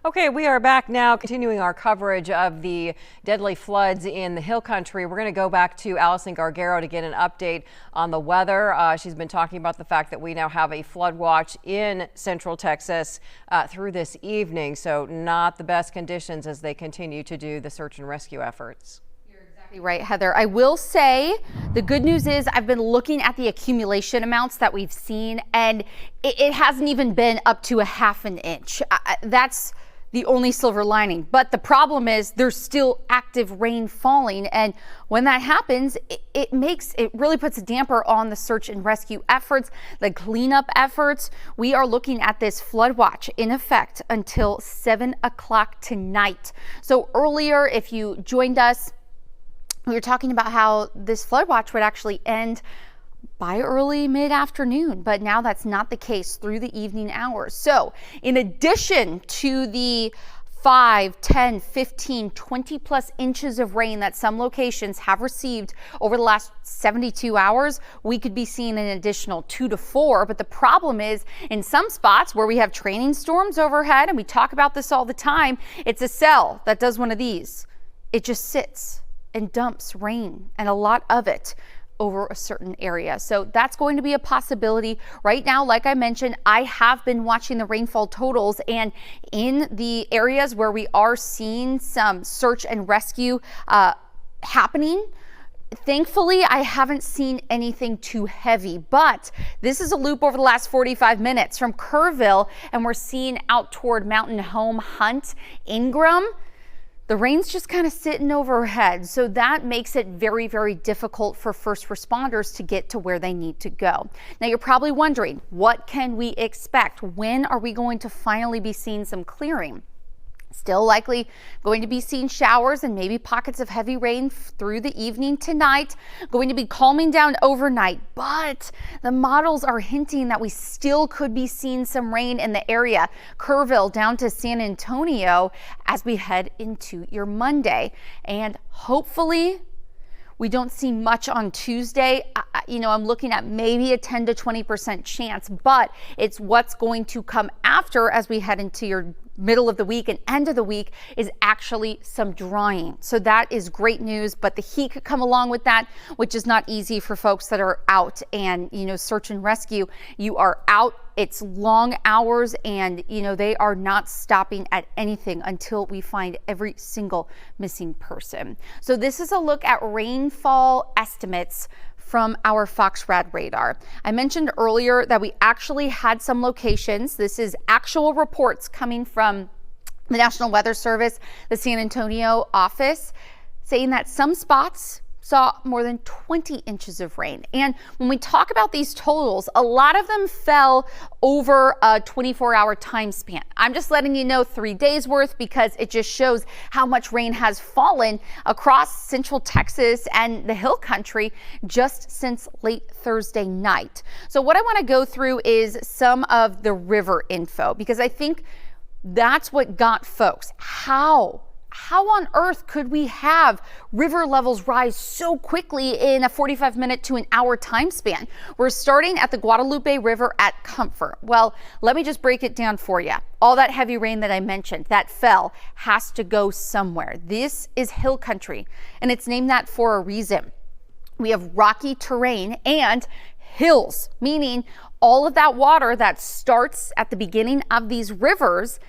Okay, we are back now, continuing our coverage of the deadly floods in the Hill Country. We're going to go back to Allison Gargaro to get an update on the weather. She's been talking about the fact that we now have a flood watch in central Texas through this evening, so not the best conditions as they continue to do the search and rescue efforts. Right, Heather. I will say the good news is I've been looking at the accumulation amounts that we've seen, and it hasn't even been up to a half an inch. That's the only silver lining. But the problem is there's still active rain falling. And when that happens, it really puts a damper on the search and rescue efforts, the cleanup efforts. We are looking at this flood watch in effect until 7 o'clock tonight. So earlier, if you joined us, we were talking about how this flood watch would actually end by early mid-afternoon, but now that's not the case through the evening hours. So in addition to the 5, 10, 15, 20 plus inches of rain that some locations have received over the last 72 hours, we could be seeing an additional 2 to 4. But the problem is in some spots where we have training storms overhead, and we talk about this all the time, it's a cell that does one of these. It just sits and dumps rain, and a lot of it over a certain area. So that's going to be a possibility. Right now, like I mentioned, I have been watching the rainfall totals, and in the areas where we are seeing some search and rescue happening, thankfully, I haven't seen anything too heavy, but this is a loop over the last 45 minutes from Kerrville, and we're seeing out toward Mountain Home, Hunt, Ingram. The rain's just kind of sitting overhead, so that makes it very, very difficult for first responders to get to where they need to go. Now, you're probably wondering, what can we expect? When are we going to finally be seeing some clearing? Still likely going to be seeing showers and maybe pockets of heavy rain through the evening tonight. Going to be calming down overnight, but the models are hinting that we still could be seeing some rain in the area. Kerrville down to San Antonio as we head into your Monday. And hopefully we don't see much on Tuesday. I'm looking at maybe a 10 to 20% chance, but it's what's going to come after as we head into your middle of the week and end of the week is actually some drying. So that is great news, but the heat could come along with that, which is not easy for folks that are out and, search and rescue. You are out, it's long hours, and, they are not stopping at anything until we find every single missing person. So this is a look at rainfall estimates from our FoxRad radar. I mentioned earlier that we actually had some locations. This is actual reports coming from the National Weather Service, the San Antonio office, saying that some spots saw more than 20 inches of rain. And when we talk about these totals, a lot of them fell over a 24-hour time span. I'm just letting you know 3 days worth because it just shows how much rain has fallen across central Texas and the Hill Country just since late Thursday night. So what I want to go through is some of the river info, because I think that's what got folks. How on earth could we have river levels rise so quickly in a 45-minute to an hour time span? We're starting at the Guadalupe River at Comfort. Well, let me just break it down for you. All that heavy rain that I mentioned that fell has to go somewhere. This is Hill Country, and it's named that for a reason. We have rocky terrain and hills, meaning all of that water that starts at the beginning of these rivers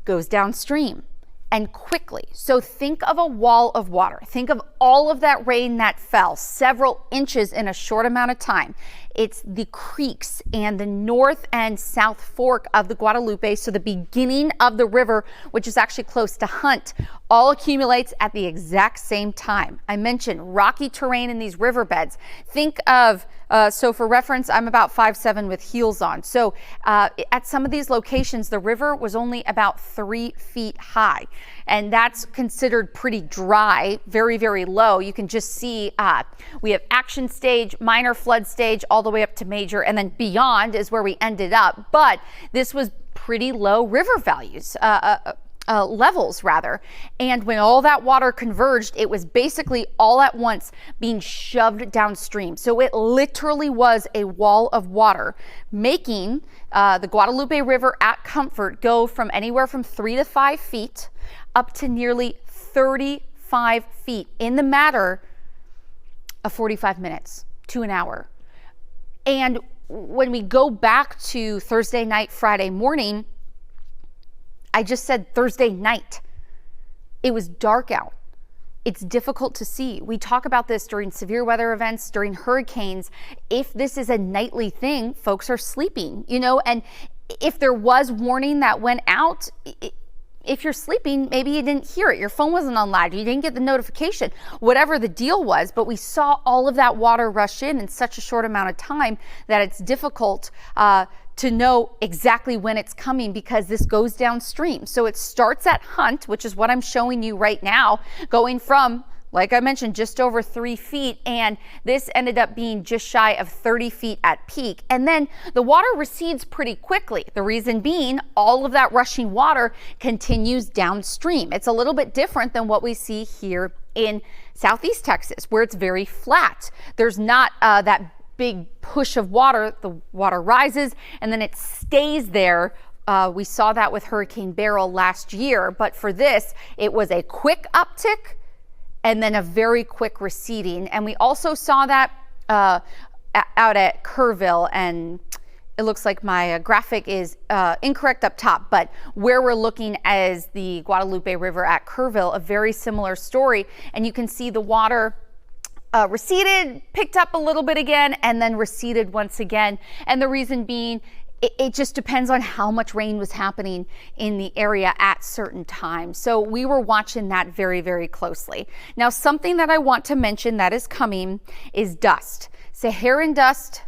goes downstream. And quickly. So think of a wall of water. Think of all of that rain that fell several inches in a short amount of time. It's the creeks and the north and south fork of the Guadalupe. So the beginning of the river, which is actually close to Hunt, all accumulates at the exact same time. I mentioned rocky terrain in these riverbeds. Think of, so for reference, I'm about 5'7" with heels on. So at some of these locations, the river was only about 3 feet high. And that's considered pretty dry, very, very low. You can just see we have action stage, minor flood stage, all the way up to major, and then beyond is where we ended up. But this was pretty low river values. levels rather. And when all that water converged, it was basically all at once being shoved downstream. So it literally was a wall of water, making the Guadalupe River at Comfort go from anywhere from 3 to 5 feet up to nearly 35 feet in the matter of 45 minutes to an hour. And when we go back to Thursday night, Friday morning, I just said Thursday night. It was dark out. It's difficult to see. We talk about this during severe weather events, during hurricanes. If this is a nightly thing, folks are sleeping, and if there was warning that went out, if you're sleeping, maybe you didn't hear it. Your phone wasn't on loud. You didn't get the notification, whatever the deal was. But we saw all of that water rush in such a short amount of time that it's difficult to know exactly when it's coming, because this goes downstream. So it starts at Hunt, which is what I'm showing you right now, going from, like I mentioned, just over 3 feet, and this ended up being just shy of 30 feet at peak. And then the water recedes pretty quickly. The reason being, all of that rushing water continues downstream. It's a little bit different than what we see here in Southeast Texas, where it's very flat. There's not that big push of water. The water rises and then it stays there. We saw that with Hurricane Beryl last year, but for this, it was a quick uptick and then a very quick receding. And we also saw that out at Kerrville, and it looks like my graphic is incorrect up top, but where we're looking as the Guadalupe River at Kerrville, a very similar story. And you can see the water receded, picked up a little bit again, and then receded once again. And the reason being, it just depends on how much rain was happening in the area at certain times. So we were watching that very, very closely. Now, something that I want to mention that is coming is dust. Saharan dust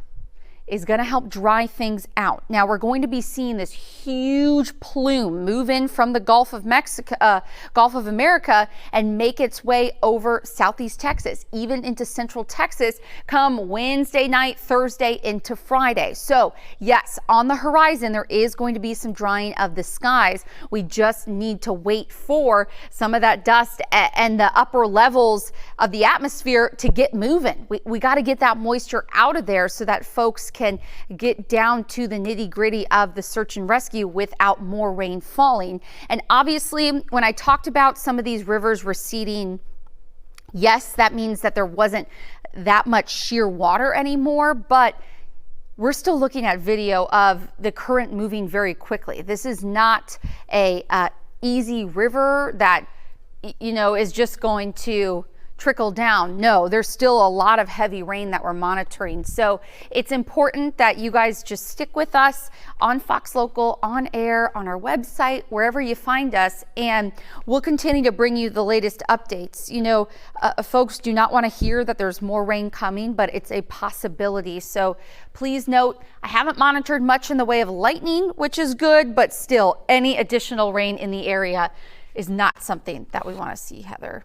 is going to help dry things out. Now we're going to be seeing this huge plume move in from the Gulf of America and make its way over Southeast Texas, even into Central Texas come Wednesday night, Thursday into Friday. So yes, on the horizon, there is going to be some drying of the skies. We just need to wait for some of that dust and the upper levels of the atmosphere to get moving. We got to get that moisture out of there so that folks can get down to the nitty-gritty of the search and rescue without more rain falling. And obviously, when I talked about some of these rivers receding, yes, that means that there wasn't that much sheer water anymore, but we're still looking at video of the current moving very quickly. This is not a easy river that, is just going to trickle down. No, there's still a lot of heavy rain that we're monitoring. So it's important that you guys just stick with us on Fox Local, on air, on our website, wherever you find us, and we'll continue to bring you the latest updates. Folks do not want to hear that there's more rain coming, but it's a possibility. So please note, I haven't monitored much in the way of lightning, which is good, but still any additional rain in the area is not something that we want to see, Heather.